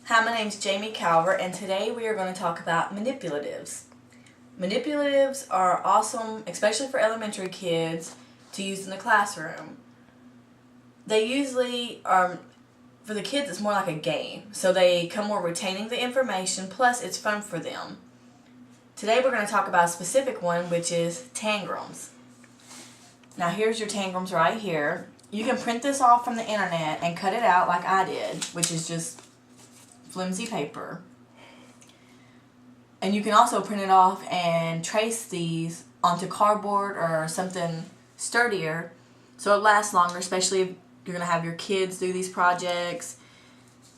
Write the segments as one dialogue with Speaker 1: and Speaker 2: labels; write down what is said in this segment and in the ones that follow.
Speaker 1: Hi, my name's Jamie Calvert, and today we are going to talk about manipulatives. Manipulatives are awesome, especially for elementary kids, to use in the classroom. They usually are, for the kids, it's more like a game. So they come more retaining the information, plus it's fun for them. Today we're going to talk about a specific one, which is tangrams. Now here's your tangrams right here. You can print this off from the internet and cut it out like I did, which is just flimsy paper. And you can also print it off and trace these onto cardboard or something sturdier so it lasts longer, especially if you're going to have your kids do these projects.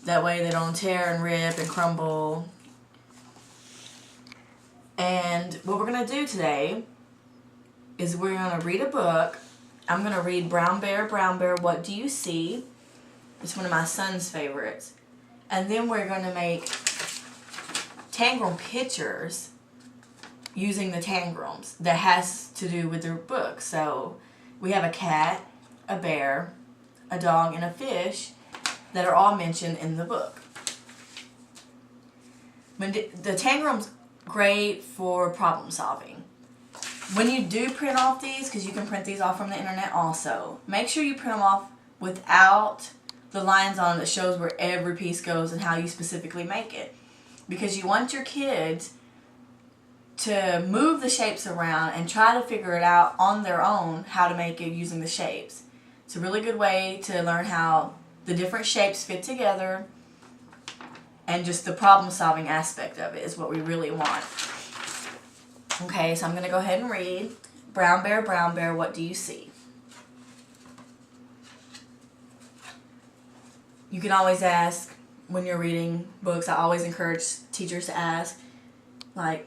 Speaker 1: That way they don't tear and rip and crumble. And what we're going to do today is we're going to read a book. I'm going to read Brown Bear, What Do You See? It's one of my son's favorites. And then we're going to make tangram pictures using the tangrams that has to do with the book. So we have a cat, a bear, a dog, and a fish that are all mentioned in the book. The tangrams great for problem solving. When you do print off these, because you can print these off from the internet also, make sure you print them off without the lines on that shows where every piece goes and how you specifically make it. Because you want your kids to move the shapes around and try to figure it out on their own how to make it using the shapes. It's a really good way to learn how the different shapes fit together, and just the problem solving aspect of it is what we really want. Okay, so I'm going to go ahead and read Brown Bear, What Do You See? You can always ask when you're reading books. I always encourage teachers to ask the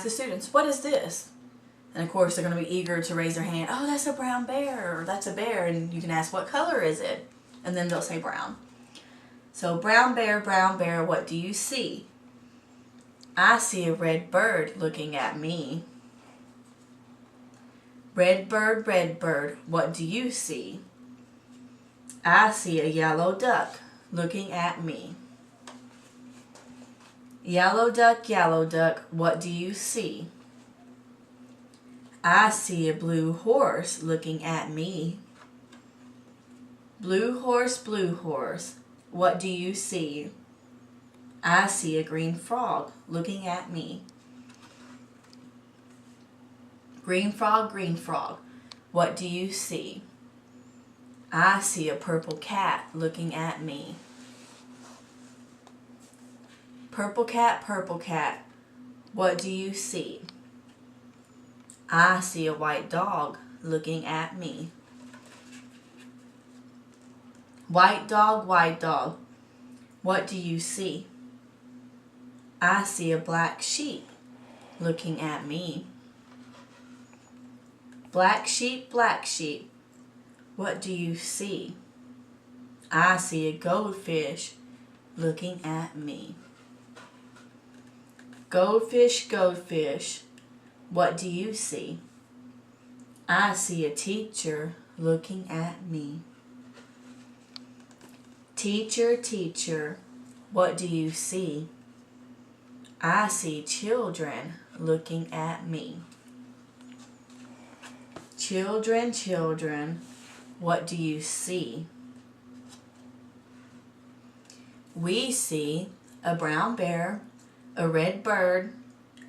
Speaker 1: students, what is this? And of course they're going to be eager to raise their hand. Oh, that's a brown bear, or that's a bear. And you can ask, what color is it? And then they'll say brown. So Brown Bear, What Do You See? I see a red bird looking at me. Red bird, what do you see? I see a yellow duck looking at me. Yellow duck, what do you see? I see a blue horse looking at me. Blue horse, what do you see? I see a green frog looking at me. Green frog, what do you see? I see a purple cat looking at me. Purple cat, what do you see? I see a white dog looking at me. White dog, what do you see? I see a black sheep looking at me. Black sheep, what do you see? I see a goldfish looking at me. Goldfish, what do you see? I see a teacher looking at me. Teacher, what do you see? I see children looking at me. Children, what do you see? We see a brown bear, a red bird,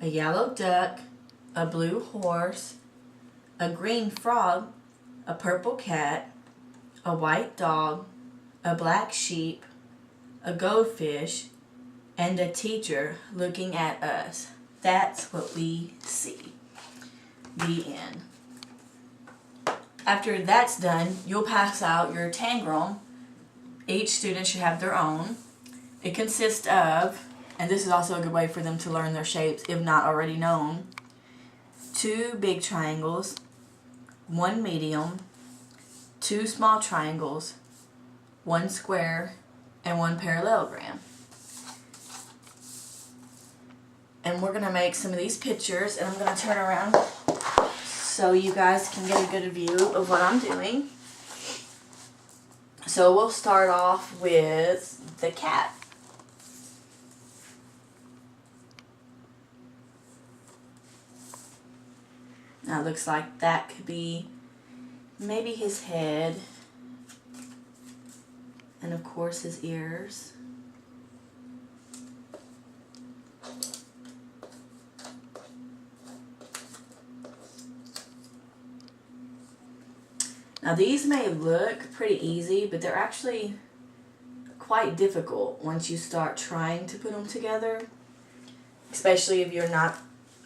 Speaker 1: a yellow duck, a blue horse, a green frog, a purple cat, a white dog, a black sheep, a goldfish, and a teacher looking at us. That's what we see. The end. After that's done, you'll pass out your tangram. Each student should have their own. It consists of, and this is also a good way for them to learn their shapes if not already known, 2 big triangles, 1 medium, 2 small triangles, 1 square, and 1 parallelogram. And we're going to make some of these pictures, and I'm going to turn around so you guys can get a good view of what I'm doing. So we'll start off with the cat. Now it looks like that could be maybe his head, and of course his ears. Now these may look pretty easy, but they're actually quite difficult once you start trying to put them together, especially if you're not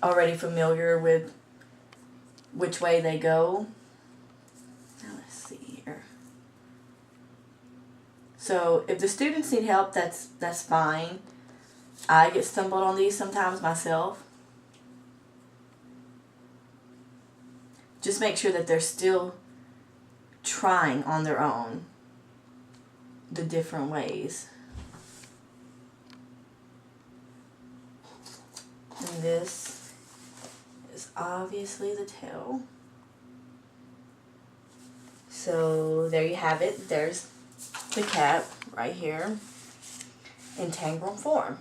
Speaker 1: already familiar with which way they go. Now let's see here. So if the students need help, that's fine. I get stumbled on these sometimes myself. Just make sure that they're still trying on their own the different ways. And this is obviously the tail. So there you have it. There's the cat right here in tangram form.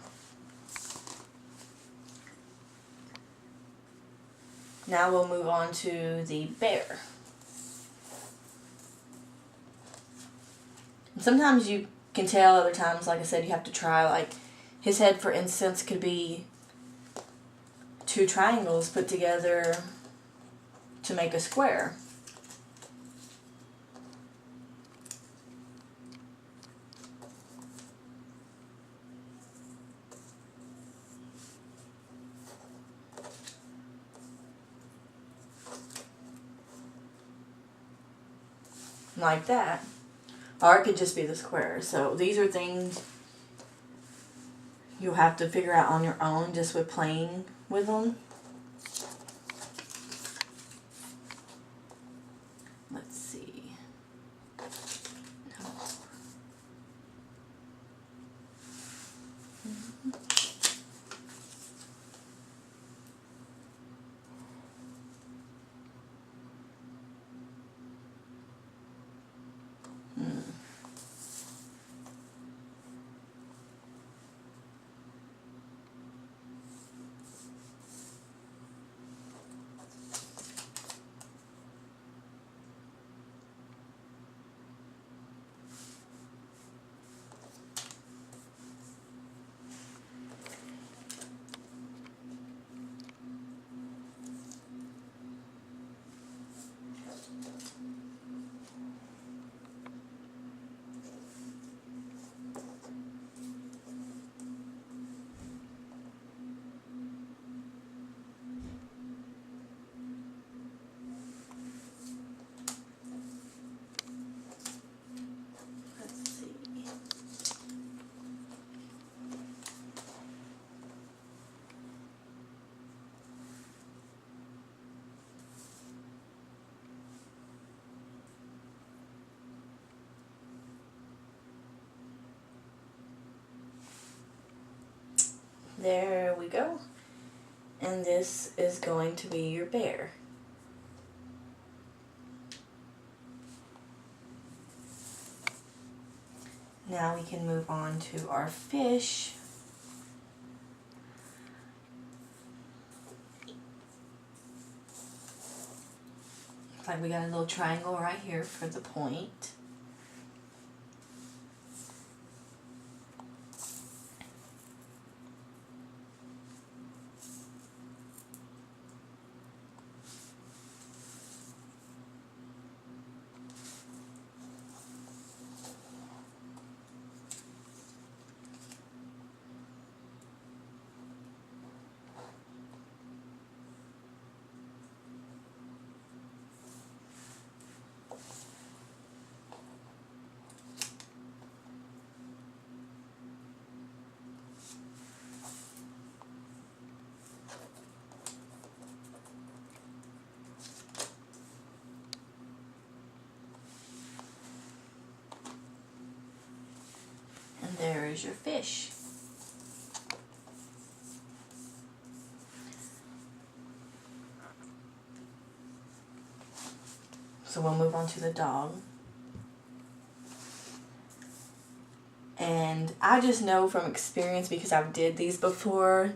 Speaker 1: Now we'll move on to the bear. Sometimes you can tell, other times, like I said, you have to try. Like his head, for instance, could be two triangles put together to make a square. Like that. Or it could just be the square. So these are things you'll have to figure out on your own just with playing with them. Let's see. No. There we go. And this is going to be your bear. Now we can move on to our fish. Looks like we got a little triangle right here for the point. And there is your fish. So we'll move on to the dog. And I just know from experience, because I've did these before,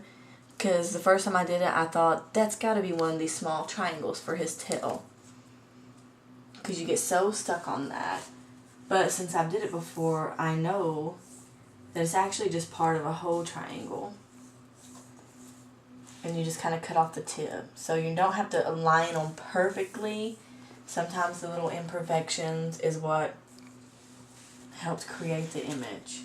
Speaker 1: because the first time I did it, I thought that's got to be one of these small triangles for his tail, because you get so stuck on that. But since I've did it before, I know that it's actually just part of a whole triangle. And you just kind of cut off the tip. So you don't have to align them perfectly. Sometimes the little imperfections is what helps create the image.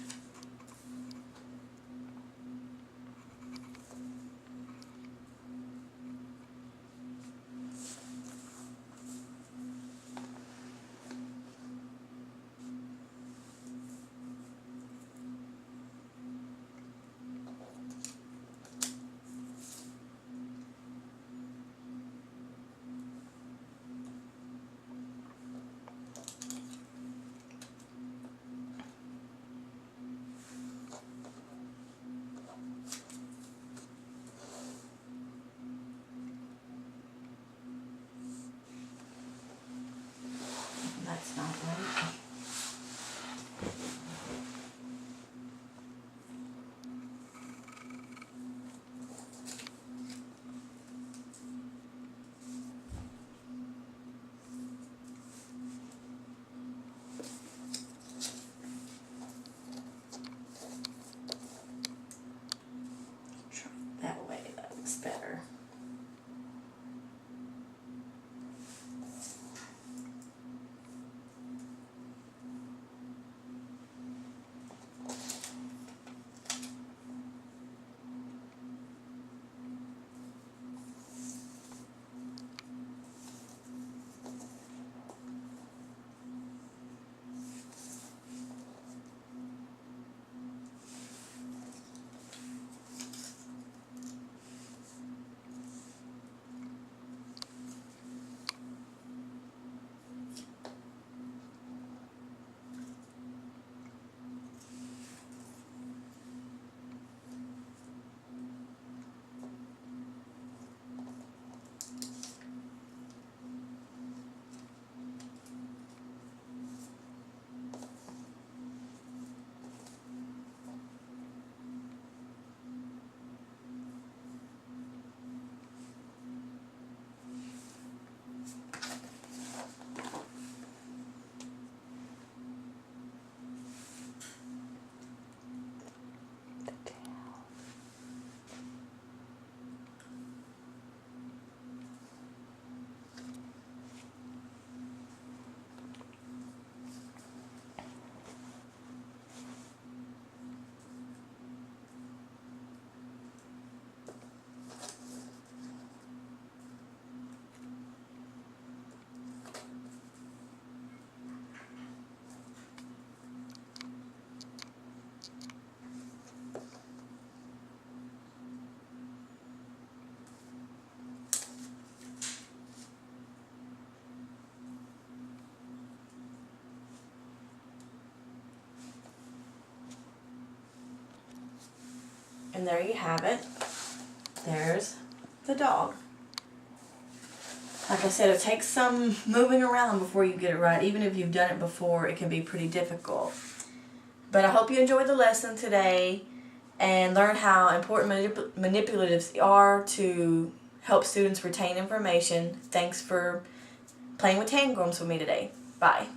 Speaker 1: That's not right. Try it that way, that looks better. And there you have it. There's the dog. Like I said, it takes some moving around before you get it right. Even if you've done it before, it can be pretty difficult. But I hope you enjoyed the lesson today and learn how important manipulatives are to help students retain information. Thanks for playing with Tangrams with me today. Bye.